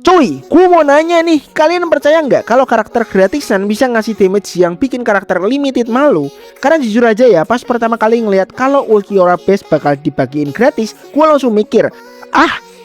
Cuy, gue mau nanya nih, kalian percaya nggak kalau karakter gratisan bisa ngasih damage yang bikin karakter limited malu? Karena jujur aja ya, pas pertama kali ngeliat kalau Ulquiorra base bakal dibagiin gratis, gue langsung mikir,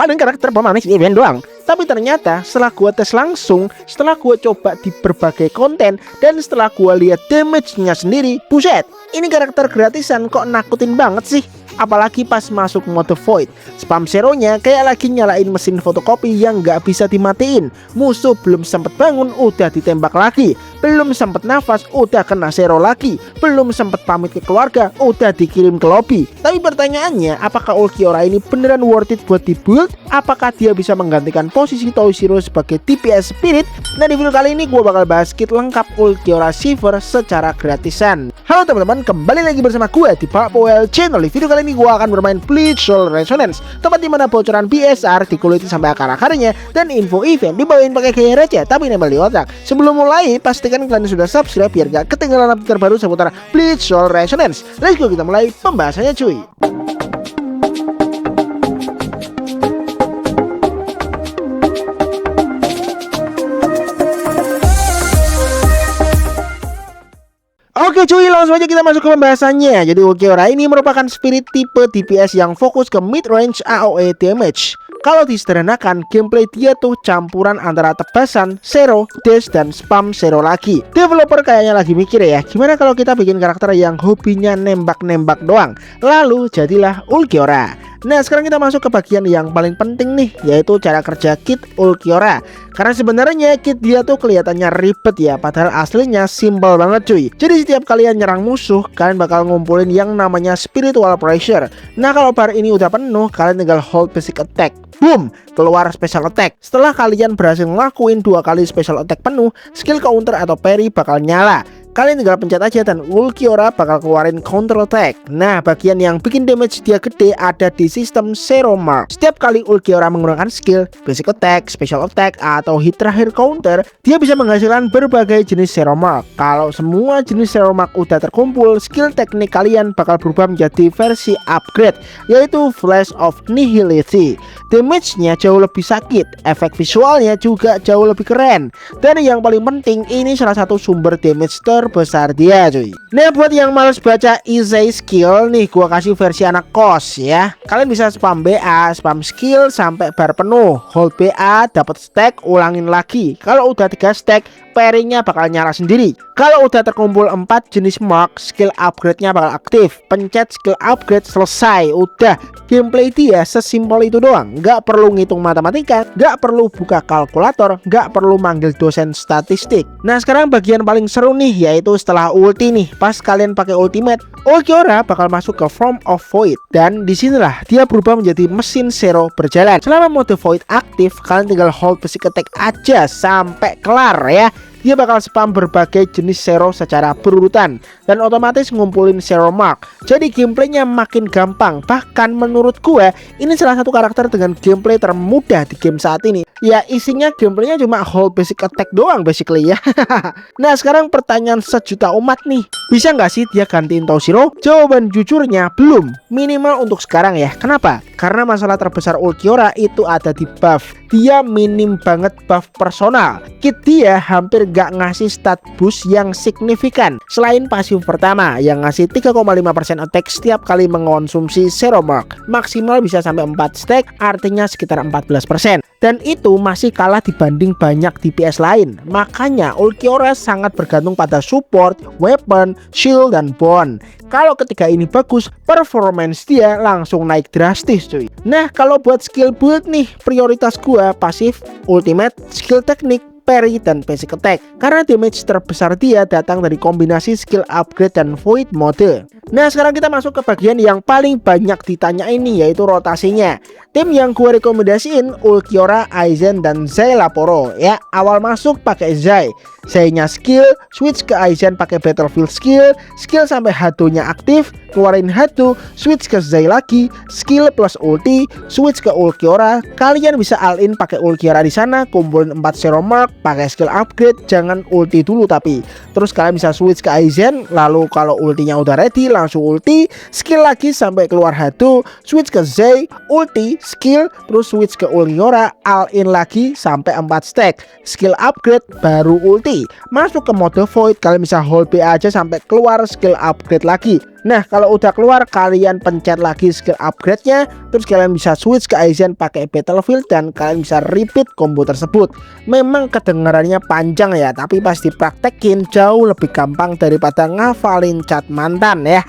paling karakter pemanis event doang. Tapi ternyata setelah gue tes langsung, setelah gue coba di berbagai konten, dan setelah gue lihat damage-nya sendiri, buset, ini karakter gratisan kok nakutin banget sih. Apalagi pas masuk mode void, spam seronya kayak lagi nyalain mesin fotokopi yang nggak bisa dimatiin. Musuh belum sempet bangun udah ditembak lagi, belum sempet nafas udah kena sero lagi, belum sempet pamit ke keluarga udah dikirim ke lobby. Tapi pertanyaannya, apakah Ulquiorra ini beneran worth it buat dibuild? Apakah dia bisa menggantikan posisi Toshiro sebagai DPS Spirit? Nah, di video kali ini gue bakal bahas kit lengkap Ulquiorra Shiver secara gratisan. Halo teman-teman, kembali lagi bersama gue di Pak Powell Channel. Di video kali ini gue akan bermain Bleach Soul Resonance, tempat dimana bocoran BSR dikuliti sampai akar-akarnya dan info event dibawain pakai gaya receh tapi nempel di otak. Sebelum mulai, pastikan kalian sudah subscribe biar gak ketinggalan update terbaru seputar Bleach Soul Resonance. Let's go, kita mulai pembahasannya cuy. Oke cuy, langsung aja kita masuk ke pembahasannya. Jadi Ulquiorra ini merupakan spirit tipe DPS yang fokus ke mid range AOE damage. Kalau disederhanakan, gameplay dia tuh campuran antara tebasan, zero, dash, dan spam zero lagi. Developer kayaknya lagi mikir ya, gimana kalau kita bikin karakter yang hobinya nembak-nembak doang. Lalu jadilah Ulquiorra. Nah, sekarang kita masuk ke bagian yang paling penting nih, yaitu cara kerja kit Ulquiorra. Karena sebenarnya kit dia tuh kelihatannya ribet ya, padahal aslinya simple banget cuy. Jadi setiap kalian nyerang musuh, kalian bakal ngumpulin yang namanya spiritual pressure. Nah, kalau bar ini udah penuh, kalian tinggal hold basic attack. Boom, keluar special attack. Setelah kalian berhasil ngelakuin 2 kali special attack penuh, skill counter atau parry bakal nyala. Kalian tinggal pencet aja dan Ulquiorra bakal keluarin counter attack. Nah, bagian yang bikin damage dia gede ada di sistem Zero Mark. Setiap kali Ulquiorra menggunakan skill, basic attack, special attack, atau hit terakhir counter, dia bisa menghasilkan berbagai jenis Zero Mark. Kalau semua jenis Zero Mark udah terkumpul, skill teknik kalian bakal berubah menjadi versi upgrade, yaitu Flash of Nihility. Damage-nya jauh lebih sakit, efek visualnya juga jauh lebih keren. Dan yang paling penting, ini salah satu sumber damage terbesar dia cuy. Nah, buat yang males baca easy skill nih, gua kasih versi anak kos ya. Kalian bisa spam BA, spam skill sampai bar penuh. Hold BA, dapat stack, ulangin lagi. Kalau udah 3 stack, pairingnya bakal nyala sendiri. Kalau udah terkumpul 4 jenis mark, skill upgrade-nya bakal aktif. Pencet skill upgrade, selesai. Udah, gameplay dia sesimpel itu doang. Nggak perlu ngitung matematika, nggak perlu buka kalkulator, nggak perlu manggil dosen statistik. Nah, sekarang bagian paling seru nih, yaitu setelah ulti nih. Pas kalian pakai ultimate, Ulquiorra bakal masuk ke Form of Void. Dan disinilah dia berubah menjadi mesin zero berjalan. Selama mode Void aktif, kalian tinggal hold basic attack aja sampai kelar ya. Dia bakal spam berbagai jenis zero secara berurutan dan otomatis ngumpulin zero mark. Jadi gameplaynya makin gampang. Bahkan menurut gue, ini salah satu karakter dengan gameplay termudah di game saat ini. Ya, isinya gameplaynya cuma hold basic attack doang basically ya. Nah, sekarang pertanyaan sejuta umat nih, bisa nggak sih dia gantiin Toshiro? Jawaban jujurnya belum. Minimal untuk sekarang ya. Kenapa? Karena masalah terbesar Ulquiorra itu ada di buff. Dia minim banget buff personal. Kit dia hampir gak ngasih stat boost yang signifikan selain pasif pertama yang ngasih 3,5% attack setiap kali mengonsumsi Zero Mark. Maksimal bisa sampai 4 stack, artinya sekitar 14%. Dan itu masih kalah dibanding banyak DPS lain. Makanya Ulquiorra sangat bergantung pada support, weapon, shield, dan bond. Kalau ketiga ini bagus, performance dia langsung naik drastis cuy. Nah, kalau buat skill build nih, prioritas gua pasif, ultimate, skill teknik, parry, dan basic attack. Karena damage terbesar dia datang dari kombinasi skill upgrade dan void mode. Nah, sekarang kita masuk ke bagian yang paling banyak ditanya ini, yaitu rotasinya. Tim yang gue rekomendasiin Ulquiorra, Aizen, dan Zai Laporo ya. Awal masuk pakai Zai, Zai-nya skill, switch ke Aizen pakai battlefield skill, skill sampai Hado-nya aktif, keluarin Hatu, switch ke Zai lagi, skill plus ulti, switch ke Ulquiorra. Kalian bisa all in pakai Ulquiorra di sana, kumpulin 4 Zero Mark, pakai skill upgrade, jangan ulti dulu tapi. Terus kalian bisa switch ke Aizen, lalu kalau ultinya udah ready langsung ulti, skill lagi sampai keluar Hatu, switch ke Zai, ulti, skill, terus switch ke Ulquiorra, all in lagi sampai 4 stack. Skill upgrade baru ulti. Masuk ke mode void, kalian bisa hold B aja sampai keluar skill upgrade lagi. Nah, kalau udah keluar kalian pencet lagi skill upgrade-nya, terus kalian bisa switch ke Aizen pakai Battlefield dan kalian bisa repeat combo tersebut. Memang kedengarannya panjang ya, tapi pas dipraktekin jauh lebih gampang daripada ngafalin cat mantan ya.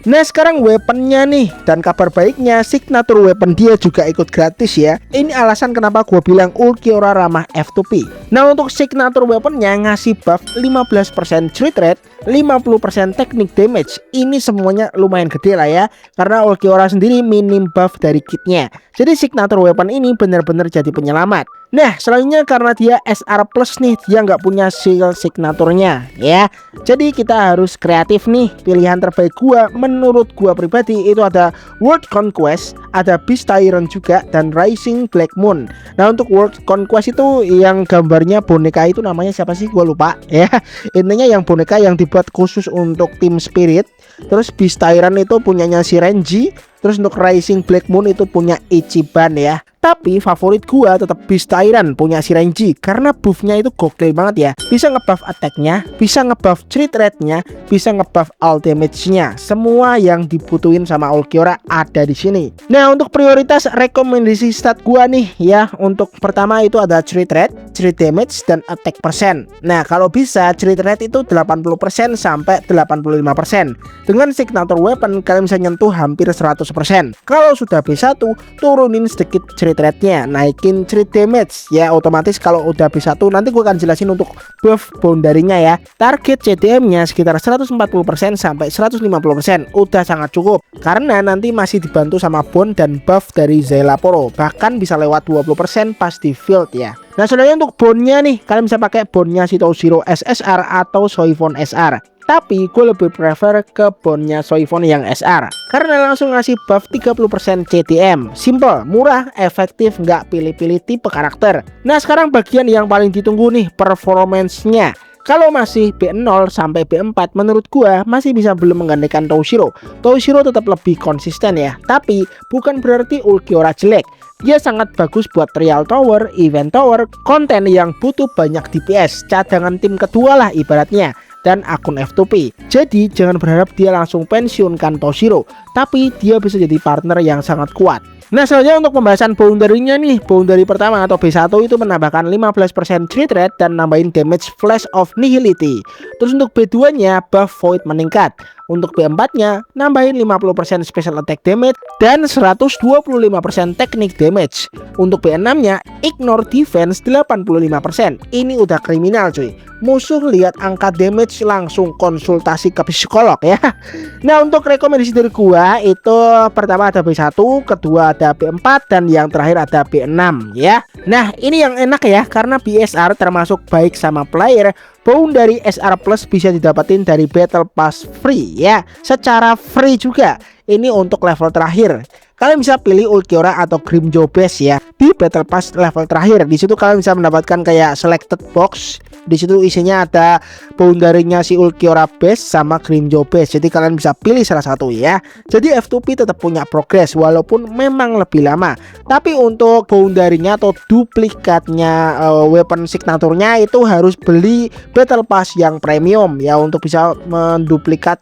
Nah, sekarang weaponnya nih, dan kabar baiknya signature weapon dia juga ikut gratis ya. Ini alasan kenapa gue bilang Ulquiorra ramah F2P. Nah, untuk signature weaponnya ngasih buff 15% crit rate, 50% technique damage. Ini semuanya lumayan gede lah ya, karena Ulquiorra sendiri minim buff dari kitnya. Jadi signature weapon ini benar-benar jadi penyelamat. Nah, selanjutnya karena dia SR plus nih, dia nggak punya skill signaturnya ya. Jadi kita harus kreatif nih. Pilihan terbaik gua menurut gua pribadi itu ada World Conquest, ada Beast Tyrant juga, dan Rising Black Moon. Nah, untuk World Conquest itu yang gambarnya boneka itu namanya siapa sih? Gua lupa ya. Intinya yang boneka yang dibuat khusus untuk tim Spirit. Terus Beast Tyrant itu punyanya si Renji. Terus untuk Rising Black Moon itu punya Ichiban ya. Tapi favorit gua tetap Beast Tyrant punya si Renji, karena buffnya itu gokil banget ya. Bisa ngebuff attack-nya, bisa ngebuff crit rate-nya, bisa ngebuff all damage-nya. Semua yang dibutuhin sama Ulquiorra ada di sini. Nah, untuk prioritas rekomendasi stat gua nih ya, untuk pertama itu ada crit rate, crit damage, dan attack persen. Nah, kalau bisa crit rate itu 80% sampai 85%. Dengan signature weapon kalian bisa nyentuh hampir 100%. Kalau sudah B1, turunin sedikit crit rate-nya, naikin crit damage ya. Otomatis kalau udah B1 nanti gue akan jelasin untuk buff boundary-nya ya. Target CDM-nya sekitar 140% sampai 150%. Udah sangat cukup karena nanti masih dibantu sama bond dan buff dari Zailaporo. Bahkan bisa lewat 20% pas di field ya. Nah, sebenarnya untuk bondnya nih, kalian bisa pakai bondnya si Toshiro SSR atau Soifon SR. Tapi gue lebih prefer ke bondnya Soifon yang SR, karena langsung ngasih buff 30% CTM. Simple, murah, efektif, nggak pilih-pilih tipe karakter. Nah, sekarang bagian yang paling ditunggu nih, performance-nya. Kalau masih B0 sampai B4 menurut gua masih bisa belum menggantikan Toshiro. Toshiro tetap lebih konsisten ya, tapi bukan berarti Ulquiorra jelek. Dia sangat bagus buat trial tower, event tower, konten yang butuh banyak DPS, cadangan tim kedua lah ibaratnya, dan akun F2P. Jadi jangan berharap dia langsung pensiunkan Toshiro, tapi dia bisa jadi partner yang sangat kuat. Nah, selanjutnya untuk pembahasan boundary-nya nih. Boundary pertama atau B1 itu menambahkan 15% crit rate dan nambahin damage flash of nihility. Terus untuk B2-nya buff void meningkat. Untuk B4-nya nambahin 50% special attack damage dan 125% technique damage. Untuk B6-nya ignore defense 85%. Ini udah kriminal cuy. Musuh lihat angka damage langsung konsultasi ke psikolog ya. Nah, untuk rekomendasi dari gua itu pertama ada B1, kedua ada B4, dan yang terakhir ada B6 ya. Nah, ini yang enak ya, karena BSR termasuk baik sama player. Boundary SR Plus bisa didapatin dari Battle Pass free ya, secara free juga. Ini untuk level terakhir. Kalian bisa pilih Ulquiorra atau Grimmjow Base ya di Battle Pass level terakhir. Di situ kalian bisa mendapatkan kayak selected box. Di situ isinya ada boundary-nya si Ulquiorra Base sama Grimmjow Base. Jadi kalian bisa pilih salah satu ya. Jadi F2P tetap punya progres walaupun memang lebih lama. Tapi untuk boundary-nya atau duplikatnya weapon signaturnya itu harus beli Battle Pass yang premium ya untuk bisa menduplikat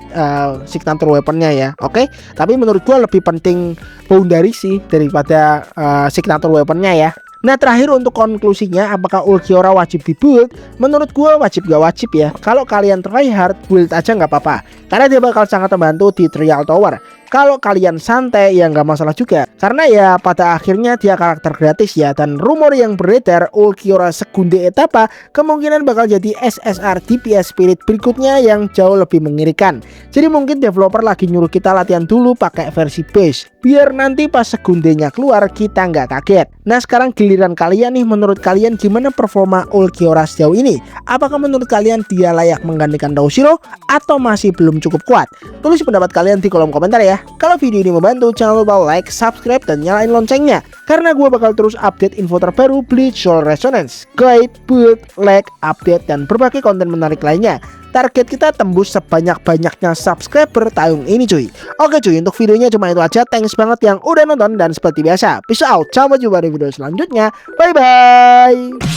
signature weaponnya ya. Oke. Tapi menurut gua lebih penting boundary sih daripada signature weaponnya ya. Nah, terakhir untuk konklusinya, apakah Ulquiorra wajib di build? Menurut gua wajib gak wajib ya. Kalau kalian tryhard, build aja nggak apa-apa, karena dia bakal sangat membantu di trial tower. Kalau kalian santai ya nggak masalah juga, karena ya pada akhirnya dia karakter gratis ya. Dan rumor yang beredar Ulquiorra Secunda Etapa kemungkinan bakal jadi SSR DPS Spirit berikutnya yang jauh lebih mengerikan. Jadi mungkin developer lagi nyuruh kita latihan dulu pakai versi base, biar nanti pas Segundenya keluar kita nggak kaget. Nah sekarang giliran kalian nih, menurut kalian gimana performa Ulquiorra sejauh ini? Apakah menurut kalian dia layak menggantikan Doushiro atau masih belum cukup kuat? Tulis pendapat kalian di kolom komentar ya. Kalau video ini membantu, jangan lupa like, subscribe, dan nyalain loncengnya, karena gue bakal terus update info terbaru Bleach Soul Resonance, guide, build, lag, update, dan berbagai konten menarik lainnya. Target kita tembus sebanyak-banyaknya subscriber tahun ini cuy. Oke cuy, untuk videonya cuma itu aja. Thanks banget yang udah nonton, dan seperti biasa, peace out. Sampai jumpa di video selanjutnya. Bye bye.